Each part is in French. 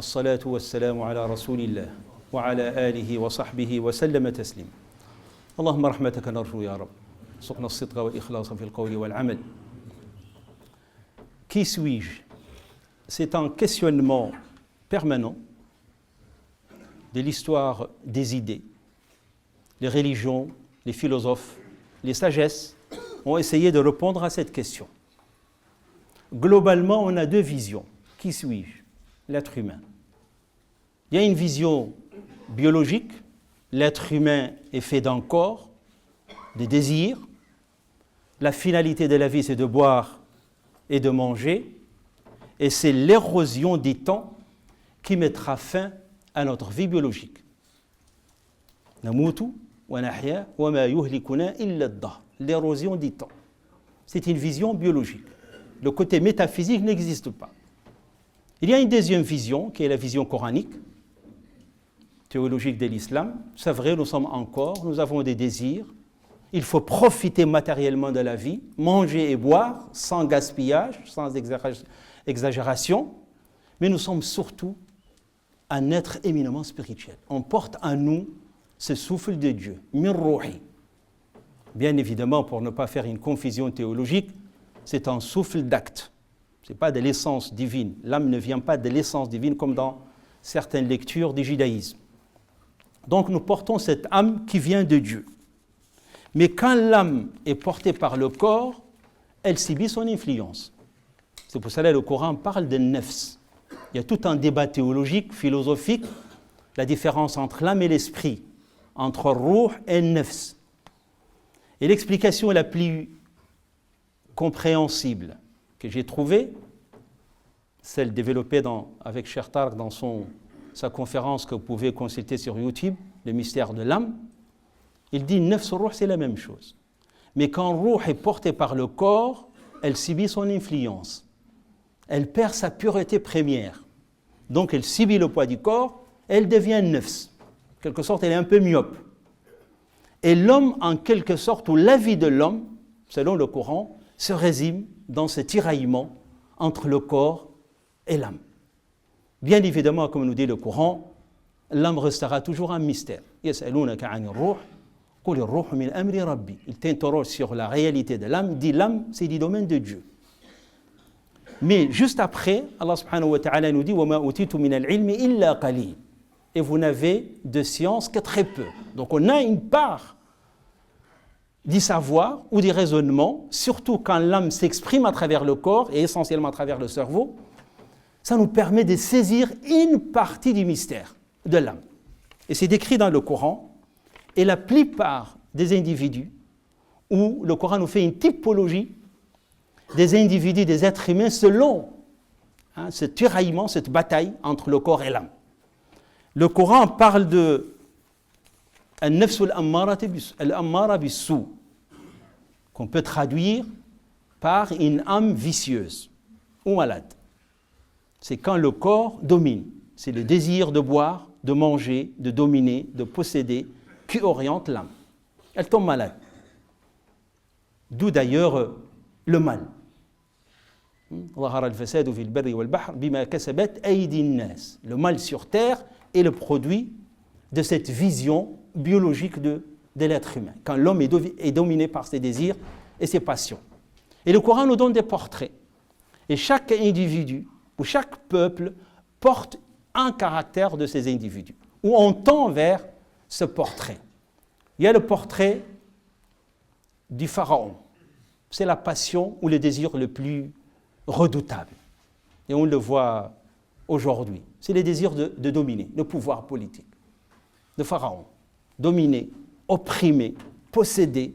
والصلاة والسلام على رسول الله وعلى آله وصحبه وسلم تسليما. اللهم رحمتك نرجو يا رب. سقنا الصدق والإخلاص في القول والعمل. Qui suis-je? C'est un questionnement permanent de l'histoire des idées. Les religions, les philosophes, les sagesses ont essayé de répondre à cette question. Globalement, on a deux visions. Qui suis-je? L'être humain. Il y a une vision biologique. L'être humain est fait d'un corps, de désirs. La finalité de la vie, c'est de boire et de manger. Et c'est l'érosion des temps qui mettra fin à notre vie biologique. Namutu wa nahya wa ma yuhlikuna illa ad-dahr. L'érosion des temps. C'est une vision biologique. Le côté métaphysique n'existe pas. Il y a une deuxième vision, qui est la vision coranique, théologique de l'islam. C'est vrai, nous sommes un corps, nous avons des désirs. Il faut profiter matériellement de la vie, manger et boire, sans gaspillage, sans exagération. Mais nous sommes surtout un être éminemment spirituel. On porte en nous ce souffle de Dieu, min ruhi. Bien évidemment, pour ne pas faire une confusion théologique, c'est un souffle d'acte. Ce n'est pas de l'essence divine. L'âme ne vient pas de l'essence divine comme dans certaines lectures du judaïsme. Donc nous portons cette âme qui vient de Dieu. Mais quand l'âme est portée par le corps, elle subit son influence. C'est pour cela que le Coran parle de nefs. Il y a tout un débat théologique, philosophique, la différence entre l'âme et l'esprit, entre ruh et nefs. Et l'explication la plus compréhensible que j'ai trouvée, celle développée avec Cheikh Tarek dans sa conférence que vous pouvez consulter sur YouTube, le mystère de l'âme, il dit nefs ruh, c'est la même chose. Mais quand ruh est portée par le corps, elle subit son influence. Elle perd sa pureté première. Donc elle subit le poids du corps, elle devient nefs. En quelque sorte, elle est un peu myope. Et l'homme, en quelque sorte, ou la vie de l'homme, selon le Coran, se résume dans ce tiraillement entre le corps et l'âme. Bien évidemment, comme nous dit le Coran, l'âme restera toujours un mystère. Il t'interroge sur la réalité de l'âme, dit l'âme, c'est du domaine de Dieu. Mais juste après, Allah subhanahu wa ta'ala nous dit وَمَا أُوتِيتُ مِنَ الْعِلْمِ إِلَّا قَلِيلٌ. Et vous n'avez de science que très peu. Donc on a une part du savoir ou du raisonnement, surtout quand l'âme s'exprime à travers le corps et essentiellement à travers le cerveau, ça nous permet de saisir une partie du mystère de l'âme. Et c'est décrit dans le Coran, et la plupart des individus, où le Coran nous fait une typologie des individus, des êtres humains, selon ce tiraillement, cette bataille entre le corps et l'âme. Le Coran parle de al-nafs al-ammara bis-sou, qu'on peut traduire par une âme vicieuse ou malade. C'est quand le corps domine. C'est le désir de boire, de manger, de dominer, de posséder qui oriente l'âme. Elle tombe malade. D'où d'ailleurs le mal. Le mal sur terre est le produit de cette vision biologique de l'être humain, quand l'homme est dominé par ses désirs et ses passions. Et le Coran nous donne des portraits. Et chaque individu ou chaque peuple porte un caractère de ces individus, où on tend vers ce portrait. Il y a le portrait du pharaon. C'est la passion ou le désir le plus redoutable. Et on le voit aujourd'hui. C'est le désir de dominer, le pouvoir politique. Le pharaon. Dominer, opprimer, posséder.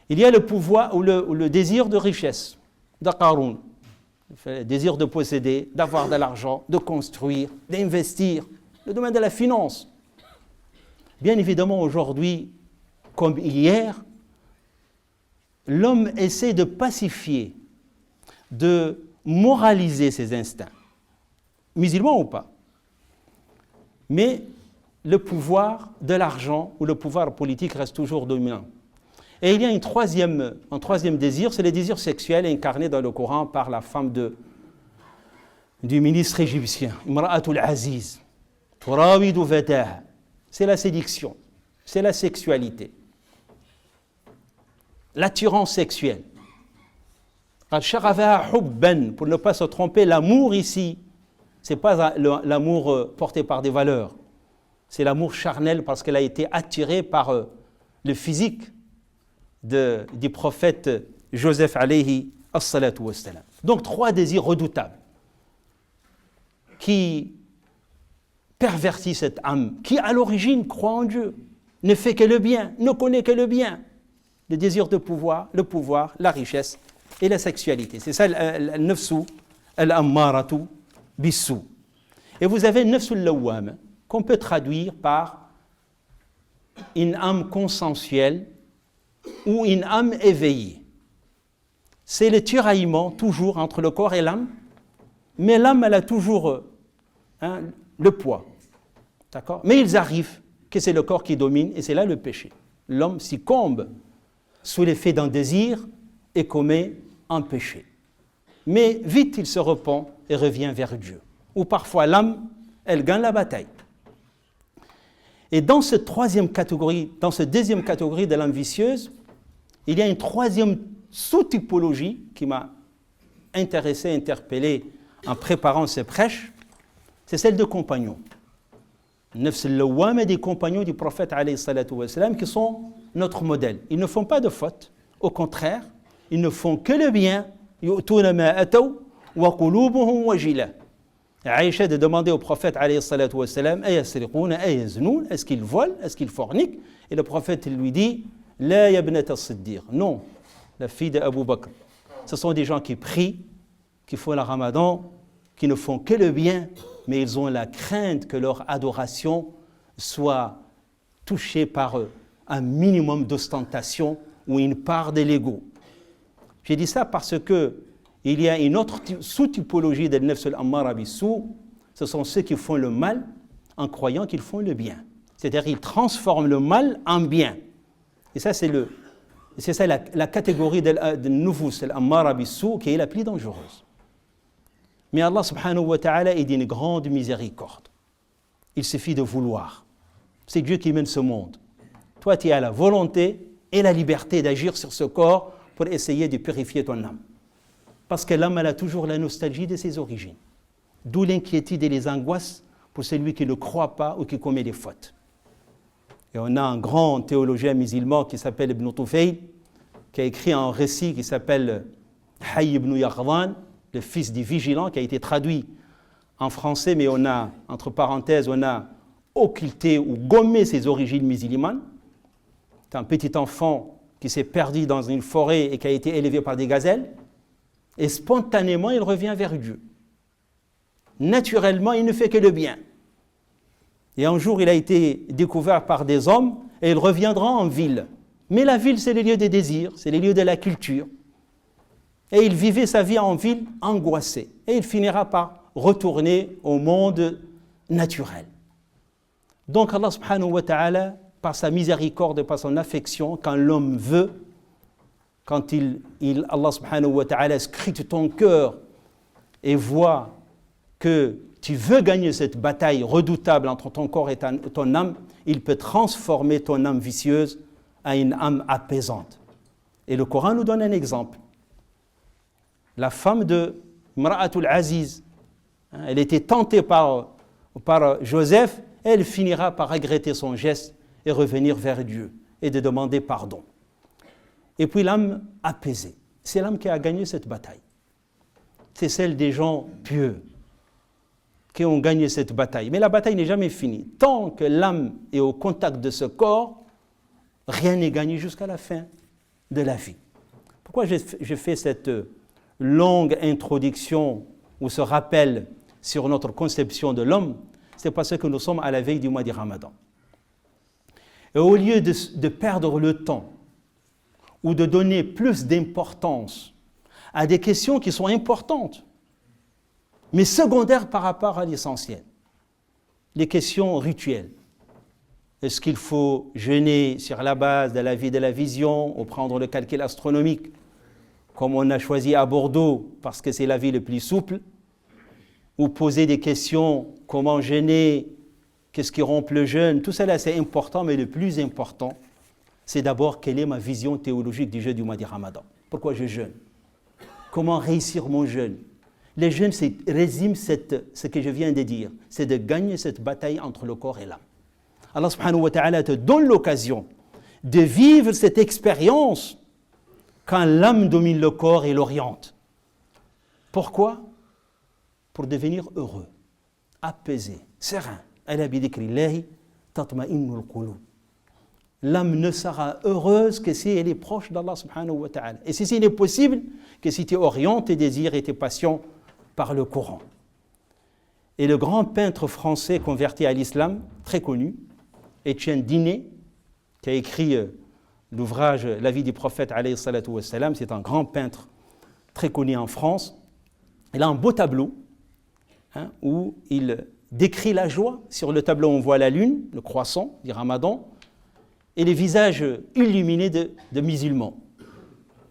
Il y a le pouvoir ou le désir de richesse, de Qaroun. Le désir de posséder, d'avoir de l'argent, de construire, d'investir. Le domaine de la finance. Bien évidemment, aujourd'hui, comme hier, l'homme essaie de pacifier, de moraliser ses instincts. Musulman ou pas. Mais le pouvoir de l'argent ou le pouvoir politique reste toujours dominant. Et il y a un troisième désir, c'est le désir sexuel incarné dans le Coran par la femme de du ministre égyptien, Imra'atul Aziz, turawidu fataha. C'est la séduction, c'est la sexualité, l'attirance sexuelle. Pour ne pas se tromper, l'amour ici, ce n'est pas l'amour porté par des valeurs, c'est l'amour charnel parce qu'elle a été attirée par le physique du prophète Joseph alayhi as-salatu wassalam. Donc 3 désirs redoutables qui pervertit cette âme, qui à l'origine croit en Dieu, ne fait que le bien, ne connaît que le bien. Le désir de pouvoir, la richesse et la sexualité. C'est ça al-nafsu al-ammaratu bissu. Et vous avez nafsu al-lawwam, qu'on peut traduire par une âme consensuelle ou une âme éveillée. C'est le tiraillement toujours entre le corps et l'âme, mais l'âme elle a toujours le poids. D'accord ? Mais ils arrivent que c'est le corps qui domine et c'est là le péché. L'homme succombe sous l'effet d'un désir et commet un péché. Mais vite il se repent et revient vers Dieu. Ou parfois l'âme, elle gagne la bataille. Et dans cette deuxième catégorie de l'âme vicieuse, il y a une troisième sous-typologie qui m'a intéressé, interpellé en préparant ces prêches, c'est celle de compagnons. Nafs al-lawwam et des compagnons du prophète alayhi salatu wassalam qui sont notre modèle. Ils ne font pas de faute, au contraire, ils ne font que le bien. Yu'tuna ma ataw wa qulubuhum wajila. Aïcha de demander au prophète alayhi salatu wassalam ayasriquna ayaznun, est-ce qu'ils volent, est-ce qu'ils forniquent? Et le prophète lui dit la yabnat as-siddiq. Non, la fille d'Abu Bakr. Ce sont des gens qui prient, qui font le ramadan, qui ne font que le bien, mais ils ont la crainte que leur adoration soit touchée par un minimum d'ostentation ou une part de l'ego. J'ai dit ça parce que il y a une autre sous-typologie de nafs al-ammara bis-sou, ce sont ceux qui font le mal en croyant qu'ils font le bien. C'est-à-dire qu'ils transforment le mal en bien. Et ça, c'est la catégorie de nufus al-ammara bis-sou qui est la plus dangereuse. Mais Allah subhanahu wa ta'ala est d'une grande miséricorde. Il suffit de vouloir. C'est Dieu qui mène ce monde. Toi, tu as la volonté et la liberté d'agir sur ce corps pour essayer de purifier ton âme. Parce que l'âme, elle a toujours la nostalgie de ses origines. D'où l'inquiétude et les angoisses pour celui qui ne croit pas ou qui commet des fautes. Et on a un grand théologien musulman qui s'appelle Ibn Tufayl, qui a écrit un récit qui s'appelle Hayy ibn Yaqdhan, le fils du vigilant, qui a été traduit en français, mais on a, entre parenthèses, on a occulté ou gommé ses origines musulmanes. C'est un petit enfant qui s'est perdu dans une forêt et qui a été élevé par des gazelles, et spontanément, il revient vers Dieu. Naturellement, il ne fait que le bien. Et un jour, il a été découvert par des hommes, et il reviendra en ville. Mais la ville, c'est le lieu des désirs, c'est le lieu de la culture. Et il vivait sa vie en ville angoissée. Et il finira par retourner au monde naturel. Donc Allah subhanahu wa ta'ala, par sa miséricorde et par son affection, quand l'homme veut, quand Allah subhanahu wa ta'ala scrute ton cœur et voit que tu veux gagner cette bataille redoutable entre ton corps et ton âme, il peut transformer ton âme vicieuse à une âme apaisante. Et le Coran nous donne un exemple. La femme de Imra'atul Aziz, elle était tentée par Joseph, et elle finira par regretter son geste et revenir vers Dieu et de demander pardon. Et puis l'âme apaisée, c'est l'âme qui a gagné cette bataille. C'est celle des gens pieux qui ont gagné cette bataille. Mais la bataille n'est jamais finie. Tant que l'âme est au contact de ce corps, rien n'est gagné jusqu'à la fin de la vie. Pourquoi je fais cette longue introduction ou ce rappel sur notre conception de l'homme? C'est parce que nous sommes à la veille du mois du Ramadan. Et au lieu de perdre le temps ou de donner plus d'importance à des questions qui sont importantes, mais secondaires par rapport à l'essentiel, les questions rituelles. Est-ce qu'il faut jeûner sur la base de la vie de la vision ou prendre le calcul astronomique, comme on a choisi à Bordeaux parce que c'est la vie la plus souple, ou poser des questions, comment jeûner, qu'est-ce qui rompt le jeûne, tout cela c'est important, mais le plus important, c'est d'abord quelle est ma vision théologique du jeûne du mois du Ramadan. Pourquoi je jeûne? Comment réussir mon jeûne? Le jeûne résume ce que je viens de dire, c'est de gagner cette bataille entre le corps et l'âme. Allah subhanahu wa ta'ala te donne l'occasion de vivre cette expérience quand l'âme domine le corps et l'oriente. Pourquoi? Pour devenir heureux, apaisé, serein. Ala bi dhikrillahi tatma'innul qulub. L'âme ne sera heureuse que si elle est proche d'Allah subhanahu wa ta'ala. Et ceci n'est possible que si tu orientes tes désirs et tes passions par le Coran. Et le grand peintre français converti à l'islam, très connu, Étienne Dinet, qui a écrit l'ouvrage La vie du prophète alayhi salatu wa salam, c'est un grand peintre très connu en France. Il a un beau tableau où il décrit la joie. Sur le tableau, on voit la lune, le croissant du Ramadan, et les visages illuminés de musulmans.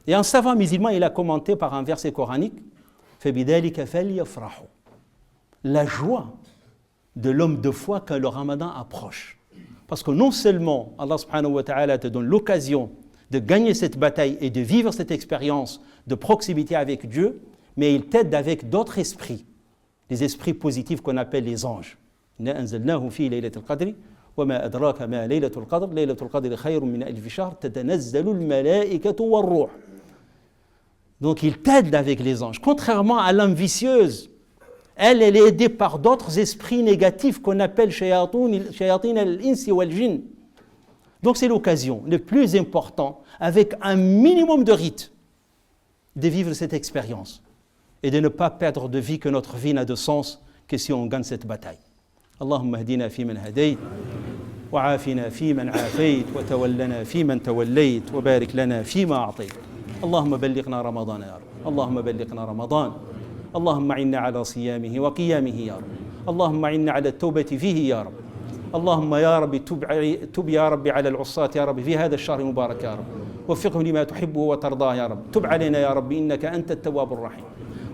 Et un savant musulman, il a commenté par un verset coranique, فَبِذَلِكَ فَلْيَفْرَحُوا. La joie de l'homme de foi quand le Ramadan approche. Parce que non seulement Allah subhanahu wa ta'ala te donne l'occasion de gagner cette bataille et de vivre cette expérience de proximité avec Dieu, mais il t'aide avec d'autres esprits, les esprits positifs qu'on appelle les anges. إِنَّا أَنزَلْنَاهُ فِي لَيْلَةِ الْقَدْرِ وَمَا أَدْرَاكَ مَا لَيْلَةُ الْقَدْرِ لَيْلَةُ الْقَدْرِ خَيْرٌ مِنْ أَلْفِ شَهْرٍ تَتَنَزَّلُ الْمَلَائِكَةُ وَالرُّوحُ. Donc il t'aide avec les anges. Contrairement à l'âme vicieuse, elle est aidée par d'autres esprits négatifs qu'on appelle shayatin al-insi wal-jinn. Donc c'est l'occasion, le plus important, avec un minimum de rites, de vivre cette expérience et de ne pas perdre de vie, que notre vie n'a de sens que si on gagne cette bataille. Allahumma hadina fi man hadayt, wa afina fi man afayt, wa tawallana fi man tawallayt, wa barik lana fi ma a'tayt. اللهم بلغنا رمضان يا رب اللهم بلغنا رمضان اللهم عنا على صيامه وقيامه يا رب اللهم عنا على التوبة فيه يا رب اللهم يا رب تب يا رب على العصاة يا رب في هذا الشهر المبارك يا رب وفقهم لما تحبه وترضاه يا رب تب علينا يا رب إنك أنت التواب الرحيم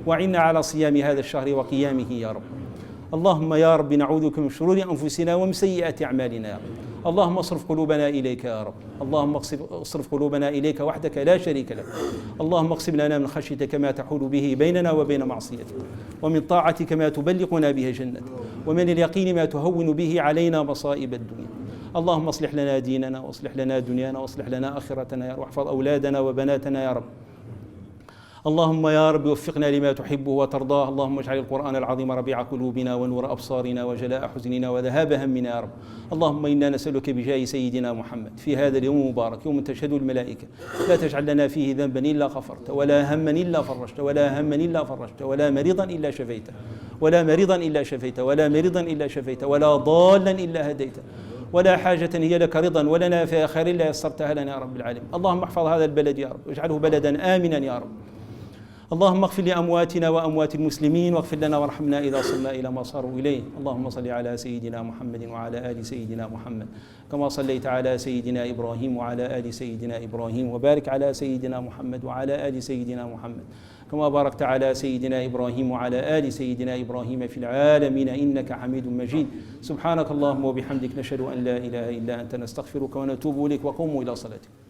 وعنا على صيام هذا الشهر وقيامه يا رب اللهم يا رب نعوذ بك من شرور أنفسنا ومن سيئات أعمالنا يا رب اللهم اصرف قلوبنا إليك يا رب اللهم اصرف قلوبنا إليك وحدك لا شريك لك اللهم اقسم لنا من خشيتك ما تحول به بيننا وبين معصيتك ومن طاعتك ما تبلغنا به جنتك ومن اليقين ما تهون به علينا مصائب الدنيا اللهم اصلح لنا ديننا واصلح لنا دنيانا واصلح لنا آخرتنا يا رب واحفظ أولادنا وبناتنا يا رب اللهم يا رب وفقنا لما تحبه وترضاه اللهم اجعل القرآن العظيم ربيع قلوبنا ونور أبصارنا وجلاء حزننا وذهاب همنا يا رب اللهم إنا نسألك بجاه سيدنا محمد في هذا اليوم المبارك يوم تشهد الملائكة لا تجعل لنا فيه ذنبا إلا غفرت ولا هما إلا فرجت ولا هما إلا فرجت ولا مريضا إلا شفيته ولا مريضا إلا شفيته ولا مريضا إلا شفيته ولا ضالا إلا هديته ولا حاجة هي لك رضا ولنا فيها خير إلا يسرتها لنا يا رب العالمين اللهم احفظ هذا البلد يا رب واجعله بلدا آمنا يا رب اللهم اغفر لأمواتنا وأموات المسلمين واغفر لنا وارحمنا إذا صرنا إلى ما صاروا إليه اللهم صل على سيدنا محمد وعلى آل سيدنا محمد كما صليت على سيدنا إبراهيم وعلى آل سيدنا إبراهيم وبارك على سيدنا محمد وعلى آل سيدنا محمد كما باركت على سيدنا إبراهيم وعلى آل سيدنا إبراهيم في العالمين إنك حميد مجيد سبحانك اللهم وبحمدك نشهد أن لا إله إلا أنت نستغفرك ونتوب إليك وقوموا إلى صلاتكم